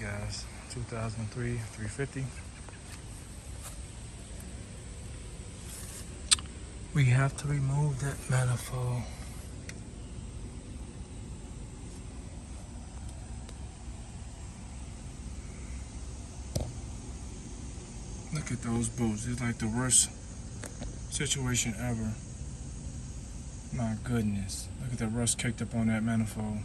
guys, 2003 350. We have to remove that manifold. Look at those bolts. It's like the worst situation ever. My goodness. Look at the rust kicked up on that manifold.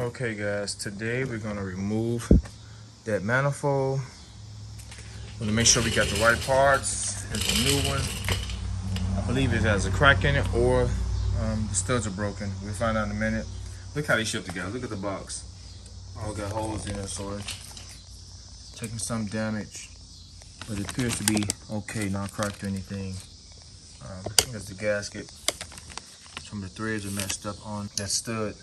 Okay guys, today we're gonna remove that manifold. We're gonna make sure we got the right parts. It's a new one. I believe it has a crack in it, or the studs are broken. We'll find out in a minute. Look how they shipped together. Look at the box. All got holes in it, so it's taking some damage, but it appears to be okay, not cracked or anything. There's the gasket. Some of the threads are messed up on that stud.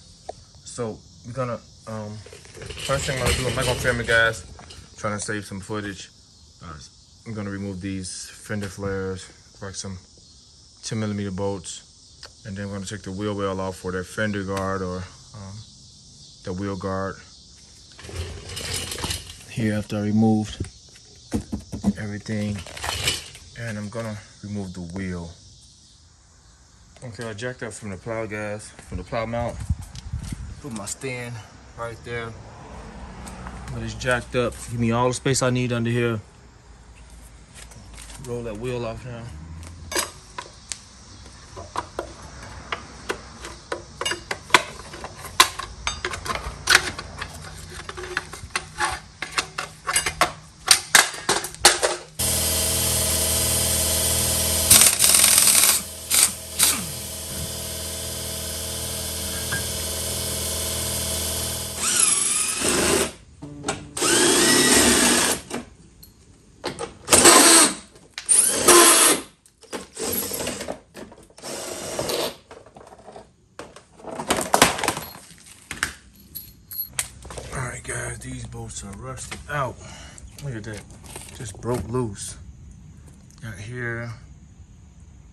So we're gonna, first thing I'm gonna do, I'm not gonna film it, guys. I'm trying to save some footage. I'm gonna remove these Fender Flares, like some 10mm bolts, and then we're gonna take the wheel well off for that fender guard or the wheel guard. Here, after I removed everything, and I'm gonna remove the wheel. Okay, I jacked up from the plow, guys, from the plow mount. Put my stand right there. But it's jacked up. Give me all the space I need under here. Roll that wheel off now. Guys, these bolts are rusted out. Look at that, just broke loose. Got here,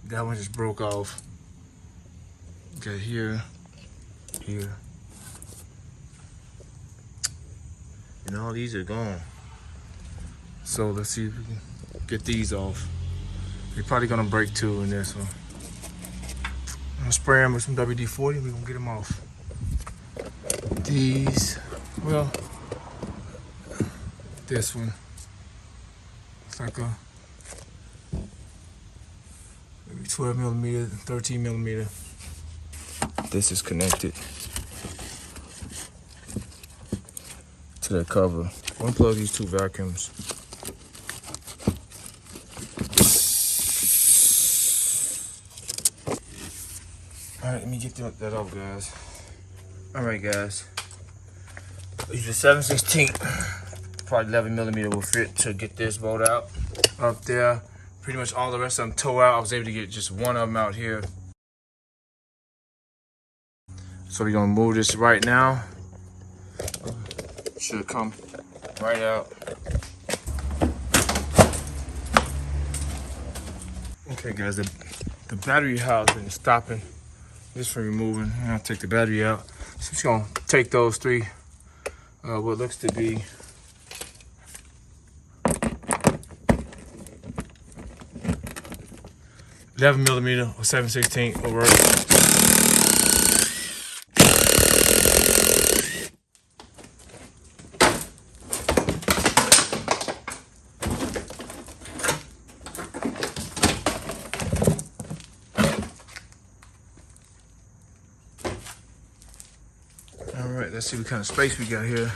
that one just broke off. Got here, here, and all these are gone. So let's see if we can get these off. They're probably gonna break too in this one. I'm gonna spray them with some WD-40. We're gonna get them off. These, well, this one, it's like a maybe 12mm, 13mm. This is connected to the cover. Unplug these two vacuums. All right, let me get that off, guys. All right, guys. Use the 7/16. Probably 11mm will fit to get this bolt out. Up there, pretty much all the rest of them toe out. I was able to get just one of them out here. So we're gonna move this right now. Should come right out. Okay guys, the battery housing is stopping this from removing. I'll take the battery out. So I'm just gonna take those three, what looks to be 11mm or 7/16 will work. All right, let's see what kind of space we got here.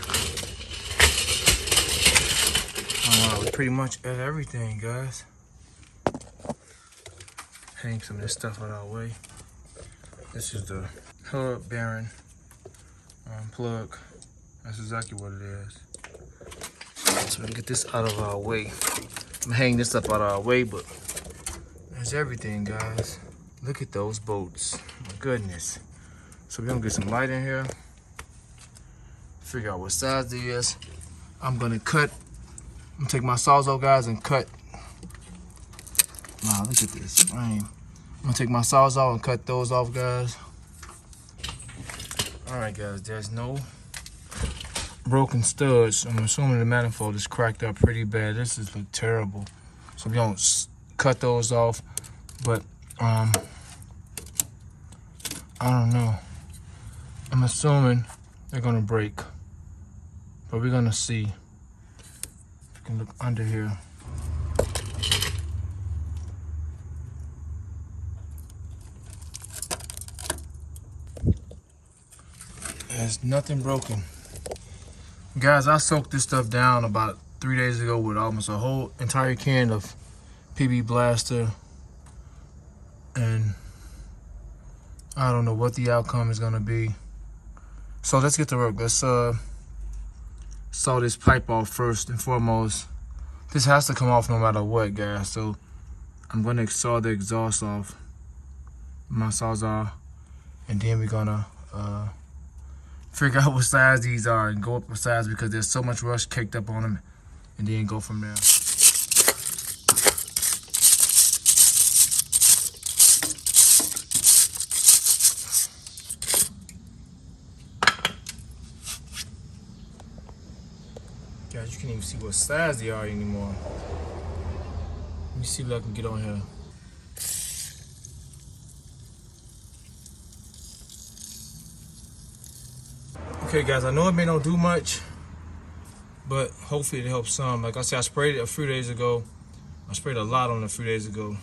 We pretty much at everything, guys. Hang some of this stuff out of our way. This is the hub bearing plug. That's exactly what it is. So we can get this out of our way. I'm gonna hang this up out of our way, but there's everything, guys. Look at those bolts. My goodness. So we're gonna get some light in here. Figure out what size it is. I'm gonna cut I'm gonna take my Sawzall, guys, and cut. Wow, look at this frame. I'm gonna take my Sawzall and cut those off, guys. All right, guys, there's no broken studs. I'm assuming the manifold is cracked up pretty bad. This is look terrible. So we don't cut those off, but I don't know. I'm assuming they're gonna break, but we're gonna see. You can look under here. There's nothing broken. Guys, I soaked this stuff down about 3 days ago with almost a whole entire can of PB Blaster, and I don't know what the outcome is gonna be. So let's get to work. Let's saw this pipe off first and foremost. This has to come off no matter what, guys. So I'm gonna saw the exhaust off with my Sawzall, and then we're gonna figure out what size these are and go up a size because there's so much rust caked up on them, and then go from there. Guys, you can't even see what size they are anymore. Let me see what I can get on here. Okay, guys, I know it may not do much, but hopefully it helps some. Like I said, I sprayed it a few days ago. I sprayed a lot on it a few days ago.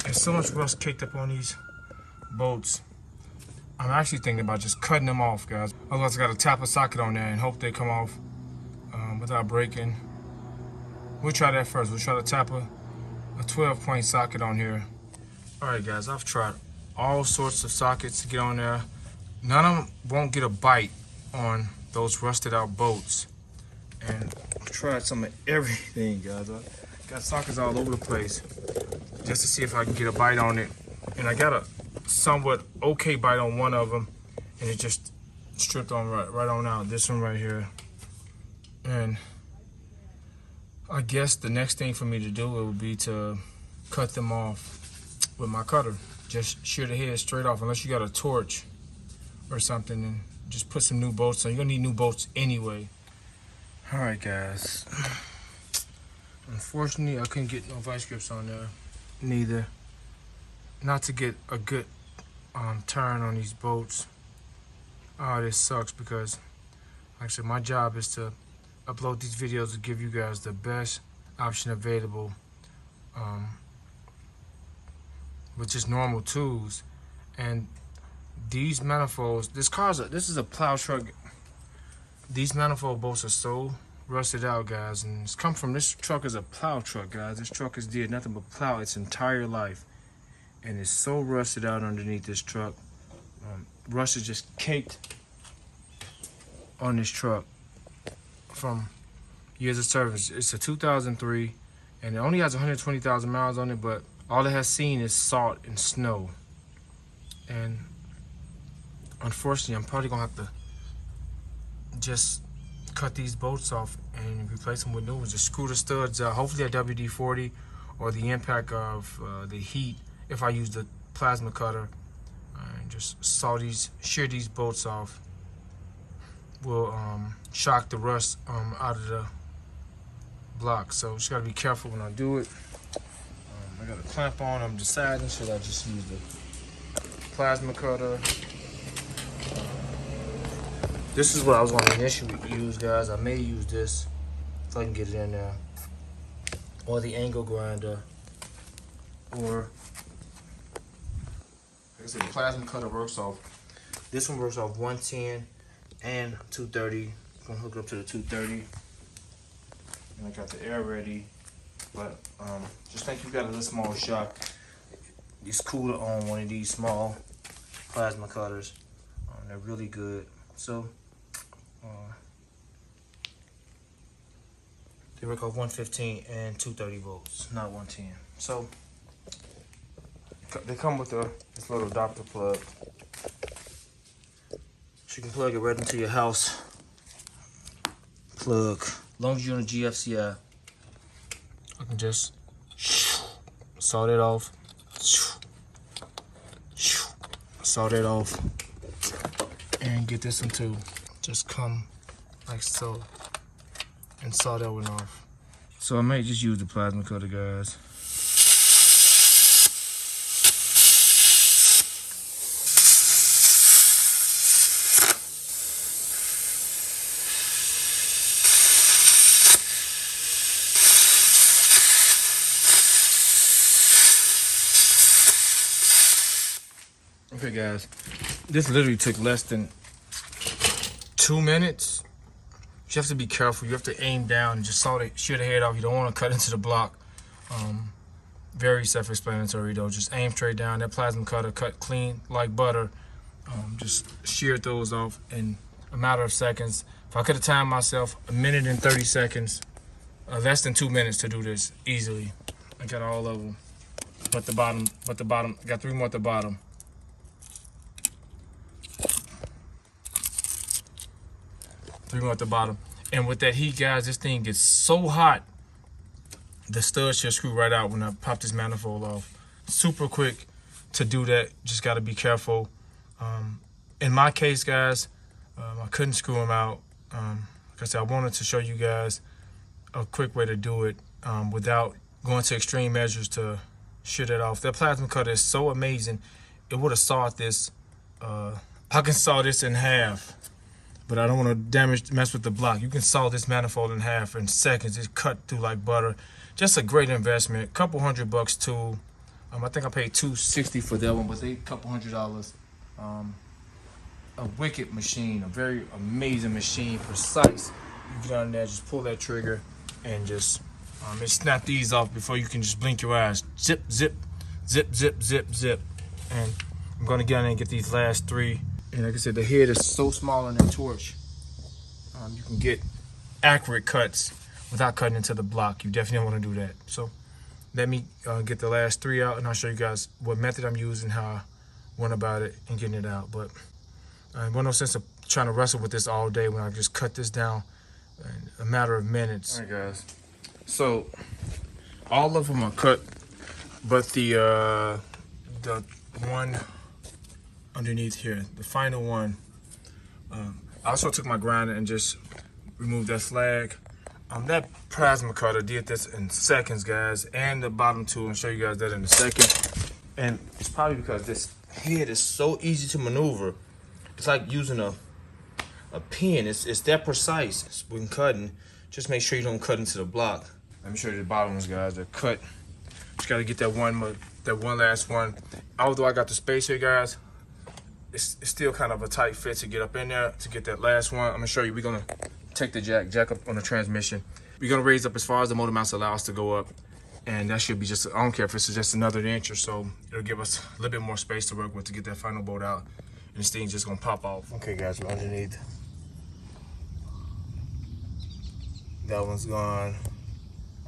There's so much rust caked up on these bolts. I'm actually thinking about just cutting them off, guys. Otherwise, I got to tap a socket on there and hope they come off without breaking. We'll try that first. We'll try to tap a 12-point socket on here. All right, guys, I've tried all sorts of sockets to get on there. None of them won't get a bite on those rusted out bolts. And I've tried some of everything, guys. I got sockets all over the place just to see if I can get a bite on it. And I got a somewhat okay bite on one of them, and it just stripped on right on out. This one right here. And I guess the next thing for me to do would be to cut them off with my cutter. Just shear the head straight off, unless you got a torch or something, and just put some new bolts on. You're gonna need new bolts anyway. All right, guys. Unfortunately, I couldn't get no vice grips on there, neither. Not to get a good turn on these bolts. Oh, this sucks because, like I said, my job is to upload these videos to give you guys the best option available with just normal tools. And these manifolds, this is a plow truck. These manifold bolts are so rusted out, guys, and it's come from, this truck is a plow truck, guys. This truck has did nothing but plow its entire life, and it's so rusted out underneath this truck. Rust is just caked on this truck from years of service. It's a 2003, and it only has 120,000 miles on it, but all it has seen is salt and snow. And unfortunately, I'm probably gonna have to just cut these bolts off and replace them with new ones. Just screw the studs out, hopefully a WD-40 or the impact of the heat, if I use the plasma cutter, and just shear these bolts off. Will shock the rust out of the block. So just gotta be careful when I do it. I got a clamp on. I'm deciding, should I just use the plasma cutter? This is what I was going to initially use, guys. I may use this if I can get it in there, or the angle grinder, or like I said, the plasma cutter works off. This one works off 110 and 230. I'm gonna hook it up to the 230, and I got the air ready. But just think you got a little small shot. It's cool to own one of these small plasma cutters. They're really good. So they work off 115 and 230 volts, not 110. So they come with this little adapter plug. You can plug it right into your house plug. As long as you're on a GFCI, I can just saw that off. Saw that off. And get this one too. Just come like so. And saw that one off. So I might just use the plasma cutter, guys. Okay guys, this literally took less than 2 minutes. You have to be careful. You have to aim down and just shear the head off. You don't want to cut into the block. Very self-explanatory though. Just aim straight down. That plasma cutter cut clean like butter. Just sheared those off in a matter of seconds. If I could have timed myself, 1 minute and 30 seconds, less than 2 minutes to do this easily. I got all of them. But the bottom, got 3 more at the bottom. Three more at the bottom. And with that heat, guys, this thing gets so hot, the stud should screw right out when I pop this manifold off. Super quick to do that. Just got to be careful. In my case, guys, I couldn't screw them out. Like I said, I wanted to show you guys a quick way to do it without going to extreme measures to shear it off. That plasma cutter is so amazing. It would have sawed this. I can saw this in half. But I don't want to mess with the block. You can saw this manifold in half in seconds. It's cut through like butter. Just a great investment. Couple $100 too. I think I paid $260 for that one, but they couple $100. A wicked machine, a very amazing machine, precise. You get on there, just pull that trigger, and just snap these off before you can just blink your eyes. Zip, zip, zip, zip, zip, zip. And I'm gonna get on there and get these last 3. And like I said, the head is so small on the torch. You can get accurate cuts without cutting into the block. You definitely want to do that. So let me get the last 3 out, and I'll show you guys what method I'm using, how I went about it, and getting it out. But it wasn't no sense of trying to wrestle with this all day when I just cut this down in a matter of minutes. All right, guys. So all of them are cut, but the one underneath here, the final one, I also took my grinder and just removed that flag. That plasma cutter did this in seconds, guys, and the bottom two. I'll show you guys that in a second. And it's probably because this head is so easy to maneuver. It's like using a pin. It's that precise when cutting. Just make sure you don't cut into the block. Let me show you the bottom ones, guys. They're cut. Just gotta get that one last one. Although I got the space here, guys, it's still kind of a tight fit to get up in there to get that last one. I'm gonna show you. We're gonna take the jack up on the transmission. We're gonna raise up as far as the motor mounts allow us to go up, and that should be just, I don't care if it's just another inch or so. It'll give us a little bit more space to work with to get that final bolt out, and this thing's just gonna pop off. Okay, guys, we're underneath. That one's gone.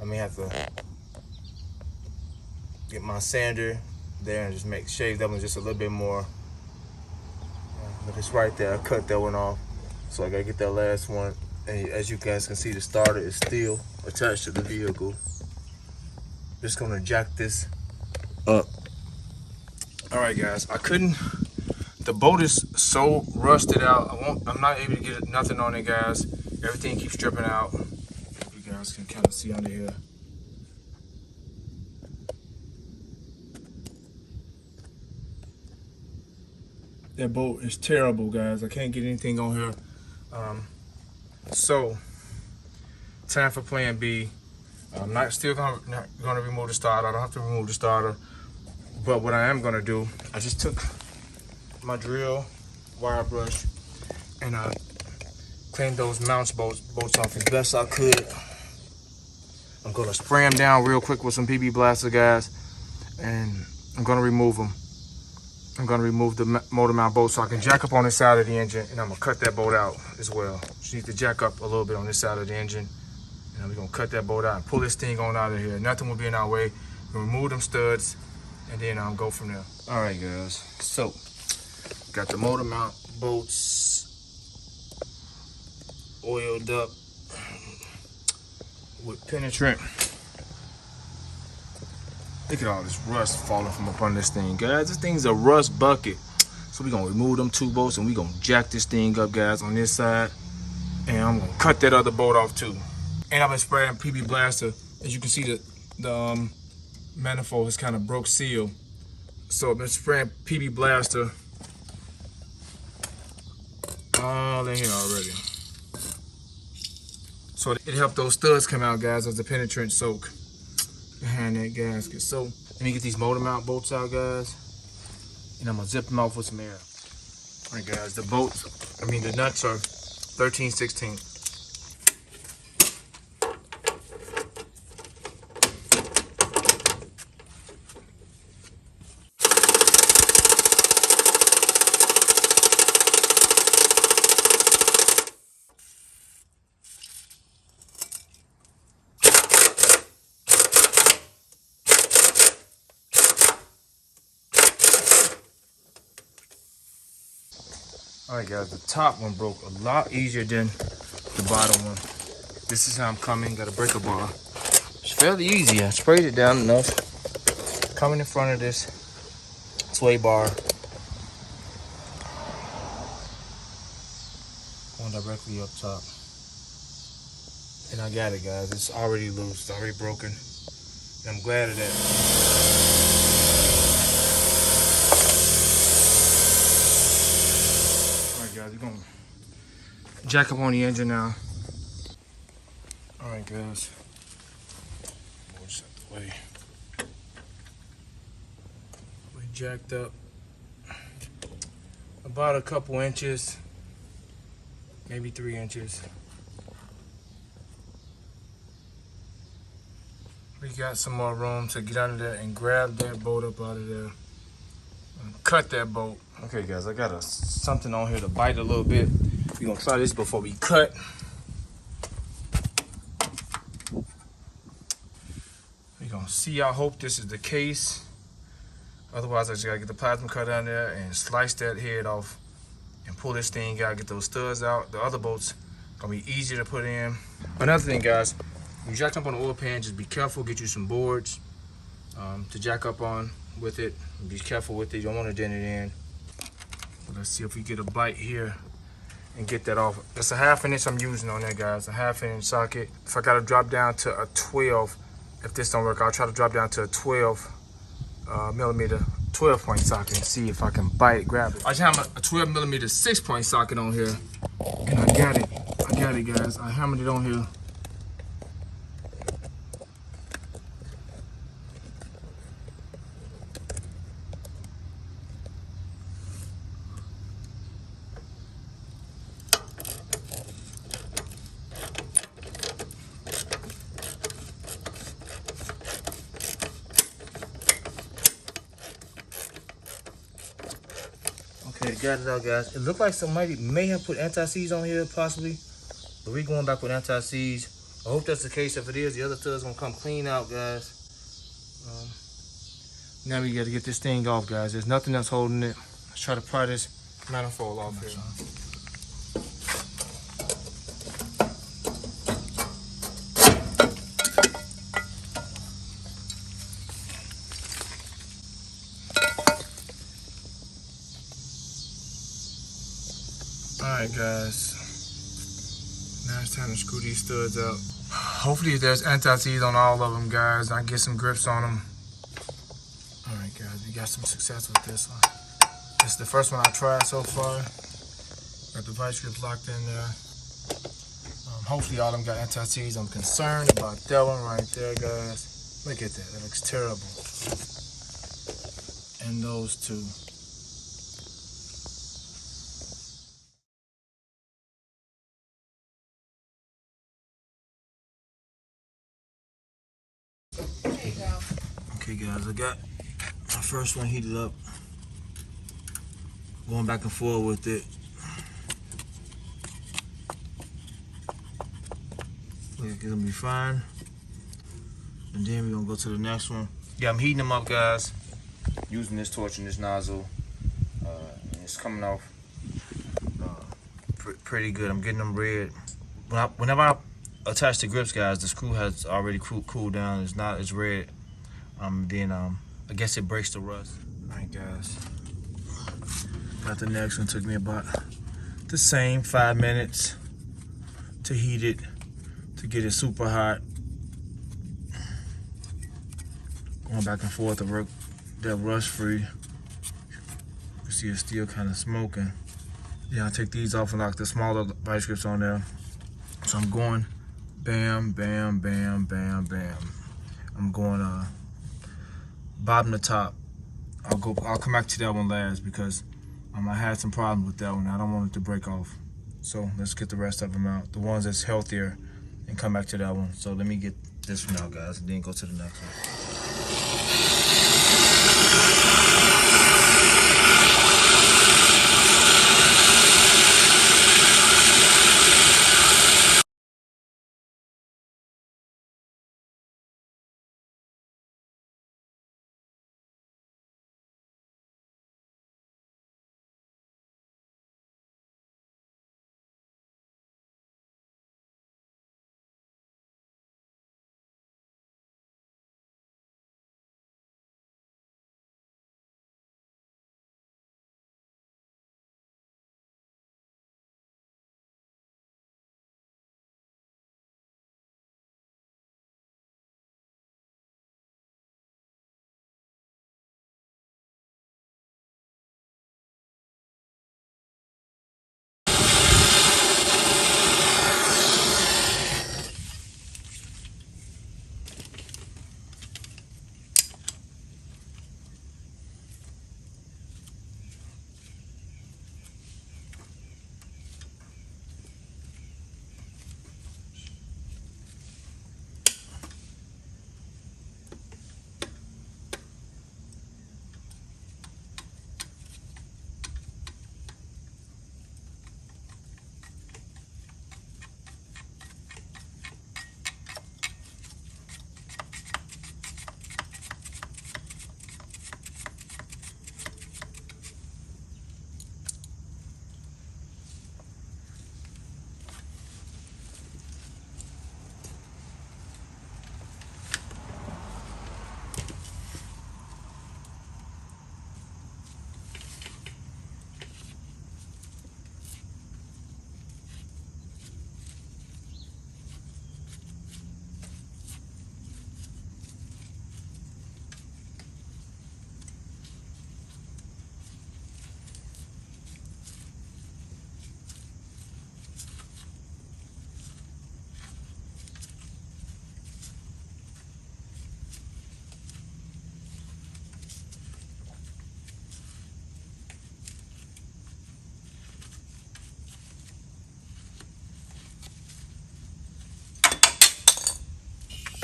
I may have to get my sander there and just shave that one just a little bit more. But it's right there. I cut that one off, so I gotta get that last one. And as you guys can see, the starter is still attached to the vehicle. Just gonna jack this up. All right, guys. The bolt is so rusted out. I'm not able to get nothing on it, guys. Everything keeps dripping out. You guys can kind of see under here. That bolt is terrible, guys. I can't get anything on here. So, time for plan B. I'm not gonna remove the starter. I don't have to remove the starter. But what I am gonna do, I just took my drill wire brush and I cleaned those mounts bolts off as best I could. I'm gonna spray them down real quick with some PB Blaster, guys, and I'm gonna remove them. I'm gonna remove the motor mount bolt so I can jack up on this side of the engine, and I'm gonna cut that bolt out as well. Just need to jack up a little bit on this side of the engine, and we're gonna cut that bolt out and pull this thing on out of here. Nothing will be in our way. We'll remove them studs, and then go from there. All right, guys. So got the motor mount bolts oiled up with penetrant. Look at all this rust falling from up on this thing, guys. This thing's a rust bucket. So we're gonna remove them 2 bolts and we're gonna jack this thing up, guys, on this side. And I'm gonna cut that other bolt off too. And I've been spraying PB Blaster. As you can see, the manifold has kind of broke seal. So I've been spraying PB Blaster all in here already. So it helped those studs come out, guys, as the penetrant soak behind that gasket. So let me get these motor mount bolts out, guys, and I'm gonna zip them off with some air. All right, guys, the nuts are 13/16. All right, guys, the top one broke a lot easier than the bottom one. This is how I'm coming. Got a breaker bar. It's fairly easy. I sprayed it down enough. Coming in front of this sway bar. Going directly up top. And I got it, guys. It's already loose. It's already broken. And I'm glad of that. Guys, we're gonna jack up on the engine now. All right, guys. Just out the way. We jacked up about a couple inches, maybe 3 inches. We got some more room to get under there and grab that bolt up out of there. Cut that bolt. Okay, guys, I got something on here to bite a little bit. We're gonna try this before we cut. We're gonna see. I hope this is the case. Otherwise, I just gotta get the plasma cutter on there and slice that head off and pull this thing out, get those studs out. The other bolts gonna be easier to put in. Another thing, guys, when you jack up on the oil pan, just be careful. Get you some boards to jack up on with it. Be careful with it. You don't want to dent it in. But let's see if we get a bite here and get that off. That's a 1/2 inch I'm using on there, guys. A 1/2 inch socket. If I gotta drop down to a 12, if this don't work, I'll try to drop down to a 12 millimeter 12-point socket and see if I can bite it, grab it. I just have a 12 millimeter 6-point socket on here, and I got it. I got it, guys. I hammered it on here. Okay, got it out, guys. It looked like somebody may have put anti-seize on here, possibly. But we're going back with anti-seize. I hope that's the case. If it is, the other stud's gonna come clean out, guys. Now we gotta get this thing off, guys. There's nothing else holding it. Let's try to pry this manifold off here. Alright, guys, now it's time to screw these studs up. Hopefully there's anti-seize on all of them, guys. I get some grips on them. Alright, guys, we got some success with this one. This is the first one I tried so far. Got the vice grips locked in there. Hopefully all of them got anti-seize. I'm concerned about that one right there, guys. Look at that, that looks terrible. And those two. Okay, guys, I got my first one heated up. Going back and forth with it. It's gonna be fine. And then we're gonna go to the next one. Yeah, I'm heating them up, guys. Using this torch and this nozzle. And it's coming off pretty good. I'm getting them red. whenever I attach the grips, guys, the screw has already cooled down. It's not as red. Then I guess it breaks the rust. All right, guys. Got the next one. Took me about the same 5 minutes to heat it, to get it super hot. Going back and forth to work that rust free. You see it's still kind of smoking. Yeah, I take these off and lock the smaller vice grips on there. So I'm going bam, bam, bam, bam, bam. I'm going bottom to top. I'll come back to that one last because I had some problems with that one. I don't want it to break off. So let's get the rest of them out. The ones that's healthier, and come back to that one. So let me get this one out, guys, and then go to the next one.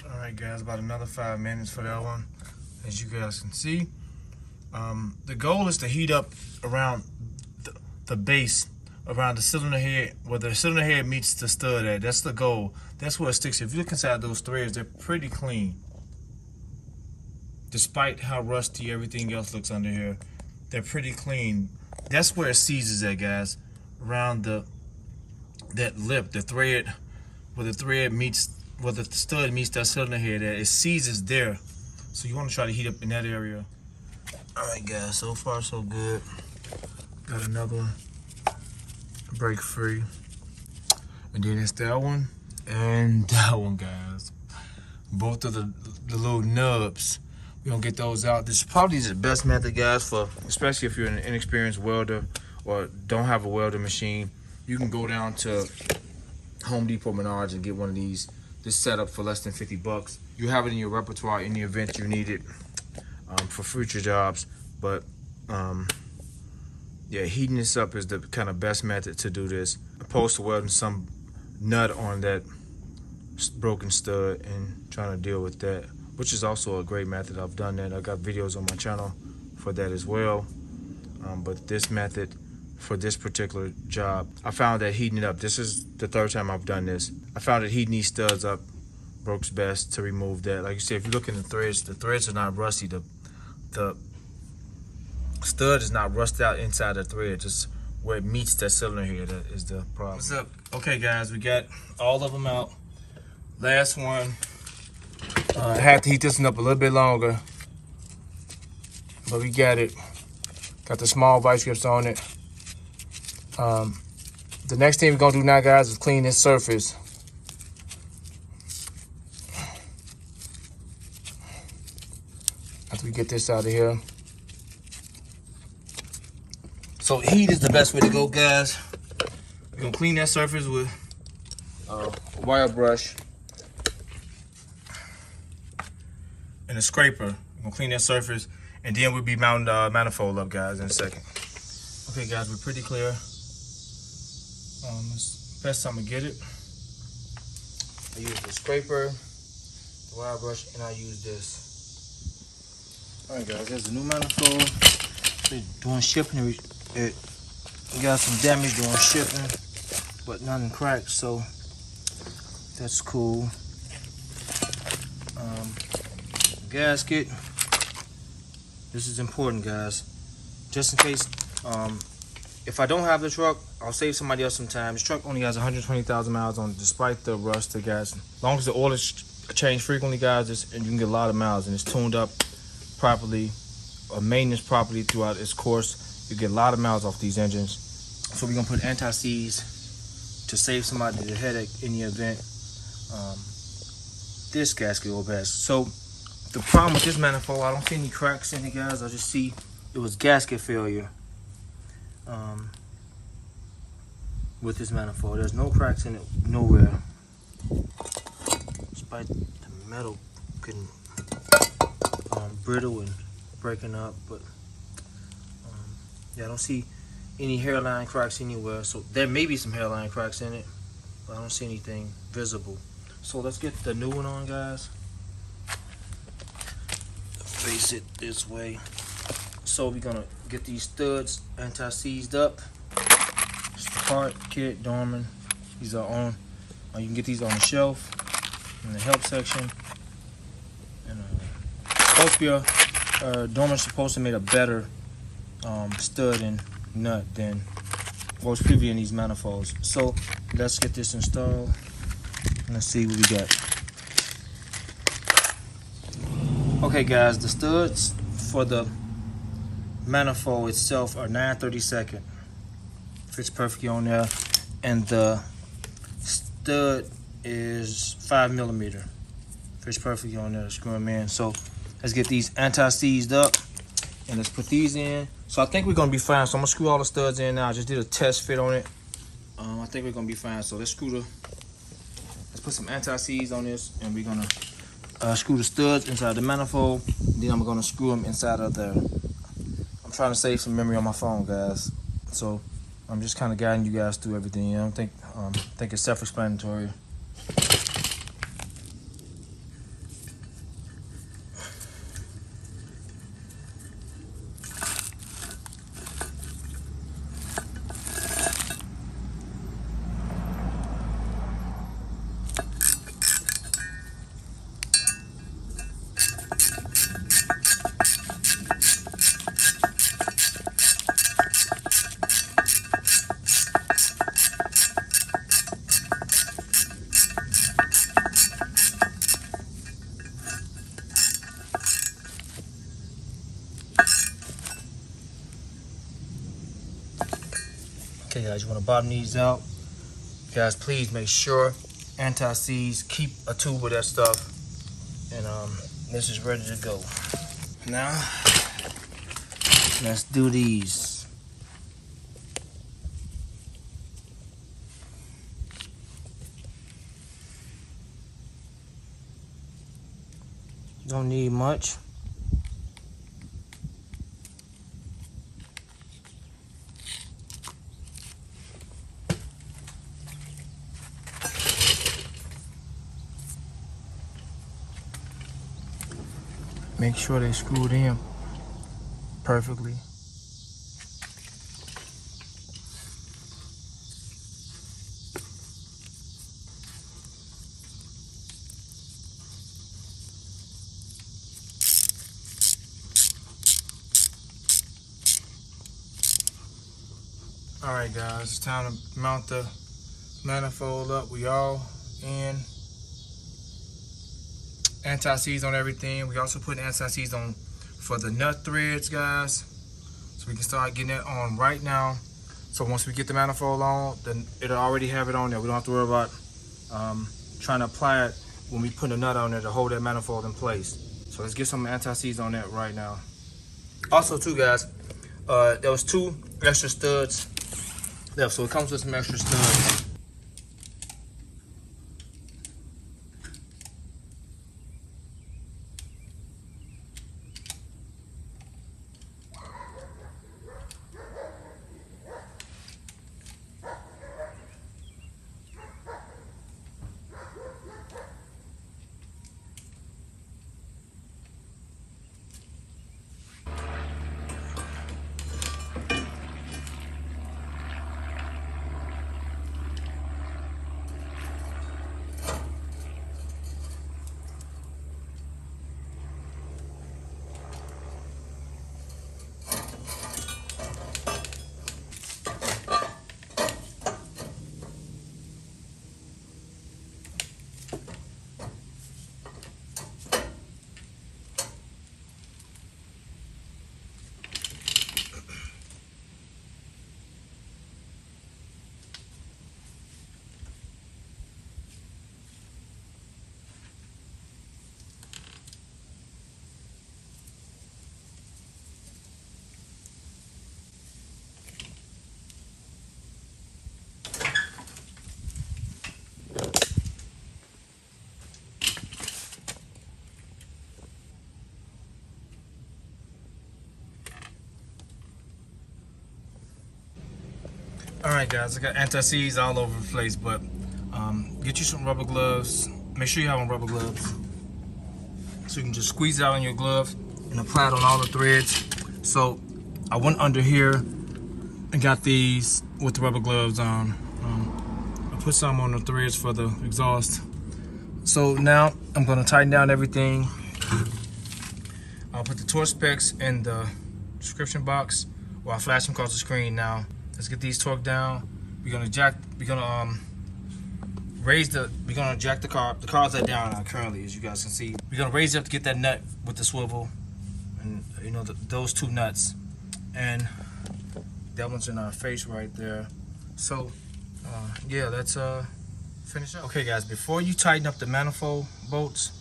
Alright guys, about another 5 minutes for that one. As you guys can see, the goal is to heat up around the base, around the cylinder head, where the cylinder head meets the stud at. That's the goal. That's where it sticks. If you look inside those threads, they're pretty clean. Despite how rusty everything else looks under here, they're pretty clean. That's where it seizes at, guys. Around that lip, the thread, where the thread meets, where the stud meets that cylinder head at, it seizes there. So you want to try to heat up in that area. Alright guys, so far so good. Got another one, break free. And then it's that one and that one, guys. Both of the little nubs. We're gonna get those out. This is probably the best method, guys, for especially if you're an inexperienced welder or don't have a welder machine. You can go down to Home Depot, Menards, and get one of these. This setup for less than 50 bucks. You have it in your repertoire in the event you need it for future jobs. But yeah, heating this up is the kind of best method to do this, opposed to welding some nut on that broken stud and trying to deal with that, which is also a great method. I've done that. I got videos on my channel for that as well. But this method for this particular job, I found that heating it up, this is the third time I've done this, I found that heating these studs up works best to remove that. Like you said, if you look in the threads are not rusty. The stud is not rusted out inside the thread, just where it meets that cylinder here that is the problem. What's up? Okay guys, we got all of them out. Last one, I had to heat this one up a little bit longer, but we got it. Got the small vice grips on it. The next thing we're gonna do now, guys, is clean this surface. After we get this out of here. So heat is the best way to go, guys. We're gonna clean that surface with a wire brush and a scraper. We're gonna clean that surface, and then we'll be mounting the manifold up, guys, in a second. Okay, guys, we're pretty clear. It's best time to get it. I use the scraper, the wire brush, and I use this. All right, guys, there's the new manifold. We're doing shipping. It got some damage during shipping, but nothing cracked, so that's cool. Gasket. This is important, guys. Just in case, if I don't have the truck, I'll save somebody else some time. This truck only has 120,000 miles on it, despite the rust, the gas. As long as the oil is changed frequently, guys, and you can get a lot of miles, and it's tuned up properly, or maintenance properly throughout its course, you get a lot of miles off these engines. So we're gonna put anti-seize to save somebody the headache in the event this gasket will best. So the problem with this manifold, I don't see any cracks in it, guys. I just see it was gasket failure with this manifold. There's no cracks in it nowhere, despite the metal getting brittle and breaking up. But yeah, I don't see any hairline cracks anywhere. So there may be some hairline cracks in it, but I don't see anything visible. So let's get the new one on, guys. Face it this way. So we're gonna get these studs anti-seized up. It's the part, kit, dorman. These are on. You can get these on the shelf in the help section. And supposed to be dorman's supposed to make a better stud and nut than what's previously in these manifolds. So let's get this installed. Let's see what we got. Okay, guys, the studs for the manifold itself are 9/32. Fits perfectly on there, and the stud is 5mm. Fits perfectly on there. Screw them in. So let's get these anti-seized up, and let's put these in. So I think we're gonna be fine. So I'm gonna screw all the studs in now. I just did a test fit on it. I think we're gonna be fine. So let's put some anti-seize on this, and we're gonna screw the studs inside the manifold. Then I'm gonna screw them inside of there. I'm trying to save some memory on my phone, guys. So I'm just kind of guiding you guys through everything. I don't think it's self-explanatory. Okay, guys, you want to bottom these out. Guys, please make sure anti-seize, keep a tube of that stuff, and this is ready to go. Now let's do these. Don't need much. Make sure they screwed in perfectly. Alright guys, it's time to mount the manifold up. We all in. Anti-seize on everything. We also put anti-seize on for the nut threads, guys. So we can start getting that on right now. So once we get the manifold on, then it'll already have it on there. We don't have to worry about trying to apply it when we put a nut on there to hold that manifold in place. So let's get some anti-seize on that right now. Also too guys, there was 2 extra studs left, so it comes with some extra studs. Alright guys, I got anti-seize all over the place, but get you some rubber gloves. Make sure you have on rubber gloves, so you can just squeeze it out on your glove and apply it on all the threads. So I went under here and got these with the rubber gloves on. I put some on the threads for the exhaust. So now I'm going to tighten down everything. I'll put the torque specs in the description box, or I'll flash them across the screen now. Let's get these torqued down. We're gonna jack the car. The car's at down now currently, as you guys can see. We're gonna raise it up to get that nut with the swivel, and you know those 2 nuts, and that one's in our face right there. So yeah, let's finish up. Okay guys, before you tighten up the manifold bolts,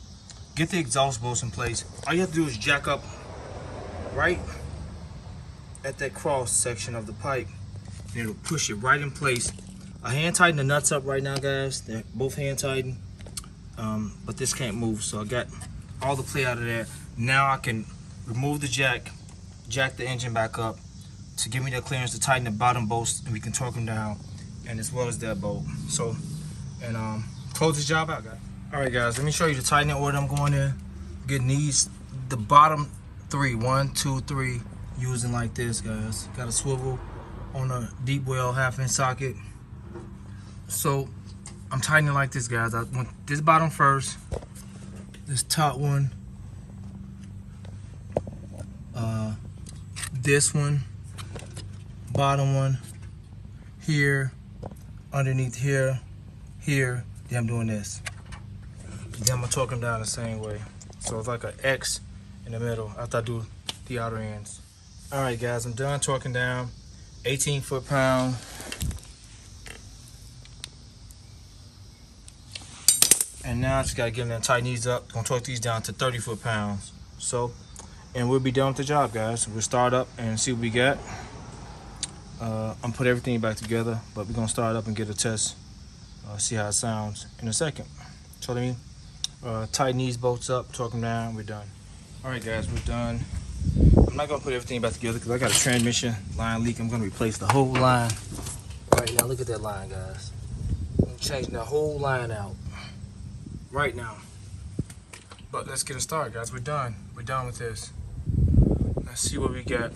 get the exhaust bolts in place. All you have to do is jack up right at that cross section of the pipe, and it'll push it right in place. I hand tighten the nuts up right now guys. They're both hand tightened, but this can't move, so I got all the play out of there. Now I can remove the jack the engine back up to give me the clearance to tighten the bottom bolts, and we can torque them down, and as well as that bolt. So, and close this job out guys. Alright guys, let me show you the tightening order I'm going in. Getting these, the bottom 3, 1, 2, 3, using like this guys. Got a swivel on a deep well 1/2-inch socket. So I'm tightening like this guys. I want this bottom first, this top one, this one, bottom one, here, underneath here, then I'm doing this. Then I'm gonna torque them down the same way. So it's like an X in the middle after I do the outer ends. Alright guys, I'm done torquing down. 18 foot-pound. And now I just gotta get them and tighten these up. Gonna torque these down to 30 foot-pounds. So, and we'll be done with the job, guys. We'll start up and see what we got. I'm put everything back together, but we're gonna start up and get a test. See how it sounds in a second. So let me tighten these bolts up, torque them down. We're done. All right, guys, we're done. I'm not gonna put everything back together because I got a transmission line leak. I'm gonna replace the whole line. Right now, look at that line, guys. I'm changing the whole line out right now. But let's get it started, guys. We're done. We're done with this. Let's see what we got.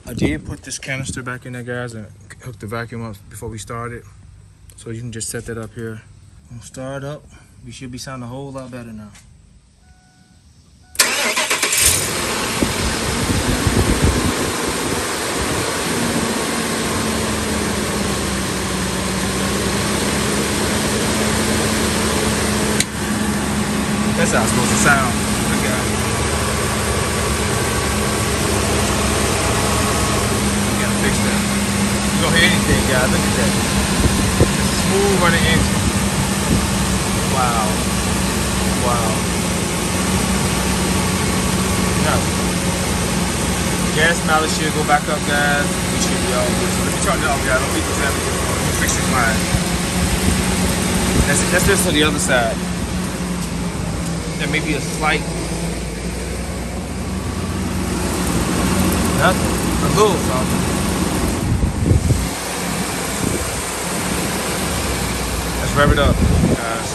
I did put this canister back in there, guys, and hook the vacuum up before we started. So you can just set that up here. We'll start up. We should be sounding a whole lot better now. That's how it's supposed to sound. Look at it. You gotta fix that. You don't hear anything, guys. Look at that. It's a smooth running engine. Wow. Wow. Now, gas mileage should go back up, guys. We should be all good. So let me turn it off, guys. Don't beat the temperature. Let me fix this line. Let's listen to the other side. There may be a slight, nothing, a little something. Let's rev it up, guys.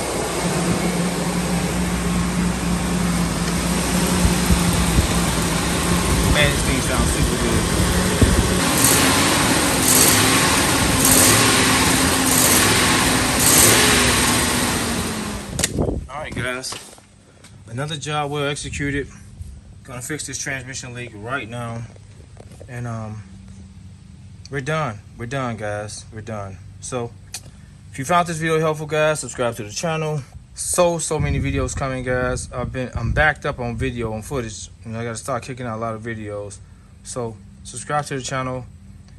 Man, this thing sounds super good. All right, guys. Another job well executed. Gonna fix this transmission leak right now. And we're done. We're done, guys. We're done. So if you found this video helpful, guys, subscribe to the channel. So many videos coming, guys. I'm backed up on video, on footage. I gotta start kicking out a lot of videos. So subscribe to the channel.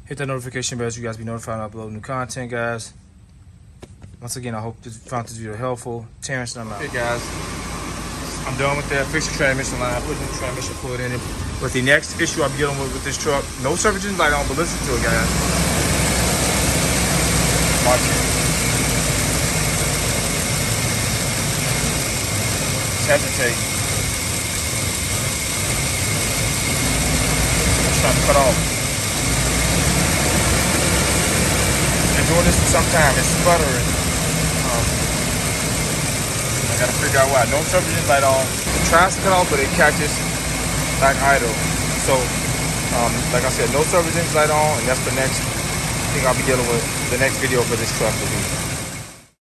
Hit that notification bell so you guys be notified when I upload new content, guys. Once again, I hope you found this video helpful. Terrence, and I'm out. Hey, guys. I'm done with that. Fix the transmission line, put the transmission fluid in it. But the next issue I'm dealing with this truck, no service engine light on, but listen to it, guys. Watch it. Just hesitate. It's trying to cut off. Been doing this for some time. It's sputtering. I gotta figure out why. No service engine light on. It tries to cut off, but it catches back idle. So, like I said, no service engine light on, and that's the next thing I'll be dealing with. The next video for this truck will be.